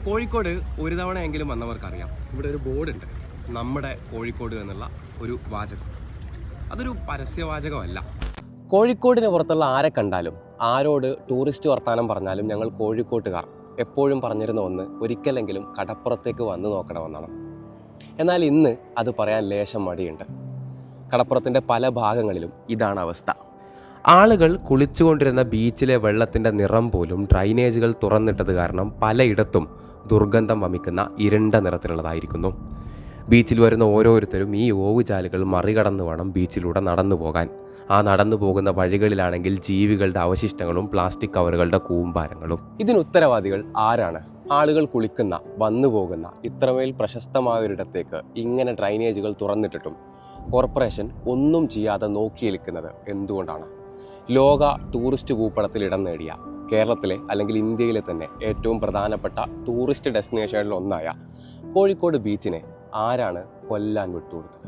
കോഴിക്കോട് ഒരു തവണയെങ്കിലും വന്നവർക്കറിയാം, ഇവിടെ ഒരു ബോർഡുണ്ട്, നമ്മുടെ കോഴിക്കോട് എന്നുള്ള ഒരു വാചകം. അതൊരു പരസ്യവാചകമല്ല. കോഴിക്കോടിന് പുറത്തുള്ള ആരെ കണ്ടാലും, ആരോട് ടൂറിസ്റ്റ് വർത്താനം പറഞ്ഞാലും ഞങ്ങൾ കോഴിക്കോട്ടുകാർ എപ്പോഴും പറഞ്ഞിരുന്ന ഒന്ന്, ഒരിക്കലെങ്കിലും കടപ്പുറത്തേക്ക് വന്ന് നോക്കണമെന്നാണ്. എന്നാൽ ഇന്ന് അത് പറയാൻ ലേശം മടിയുണ്ട്. കടപ്പുറത്തിൻ്റെ പല ഭാഗങ്ങളിലും ഇതാണ് അവസ്ഥ. ആളുകൾ കുളിച്ചുകൊണ്ടിരുന്ന ബീച്ചിലെ വെള്ളത്തിൻ്റെ നിറം പോലും ഡ്രൈനേജുകൾ തുറന്നിട്ടത് കാരണം പലയിടത്തും ദുർഗന്ധം വമിക്കുന്ന ഇരുണ്ട നിറത്തിലുള്ളതായിരിക്കുന്നു. ബീച്ചിൽ വരുന്ന ഓരോരുത്തരും ഈ ഓവുചാലുകൾ മറികടന്ന് വേണം ബീച്ചിലൂടെ നടന്നു പോകാൻ. ആ നടന്നു പോകുന്ന വഴികളിലാണെങ്കിൽ ജീവികളുടെ അവശിഷ്ടങ്ങളും പ്ലാസ്റ്റിക് കവറുകളുടെ കൂമ്പാരങ്ങളും. ഇതിന് ഉത്തരവാദികൾ ആരാണ്? ആളുകൾ കുളിക്കുന്ന, വന്നു പോകുന്ന ഇത്രമേൽ പ്രശസ്തമായൊരിടത്തേക്ക് ഇങ്ങനെ ഡ്രൈനേജുകൾ തുറന്നിട്ടിട്ടും കോർപ്പറേഷൻ ഒന്നും ചെയ്യാതെ നോക്കിയിരിക്കുന്നത് എന്തുകൊണ്ടാണ്? ലോക ടൂറിസ്റ്റ് ഭൂപടത്തിൽ ഇടം നേടിയ കേരളത്തിലെ അല്ലെങ്കിൽ ഇന്ത്യയിലെ തന്നെ ഏറ്റവും പ്രധാനപ്പെട്ട ടൂറിസ്റ്റ് ഡെസ്റ്റിനേഷനിൽ ഒന്നായ കോഴിക്കോട് ബീച്ചിനെ ആരാണ് കൊല്ലാൻ വിട്ടുകൊടുത്തത്?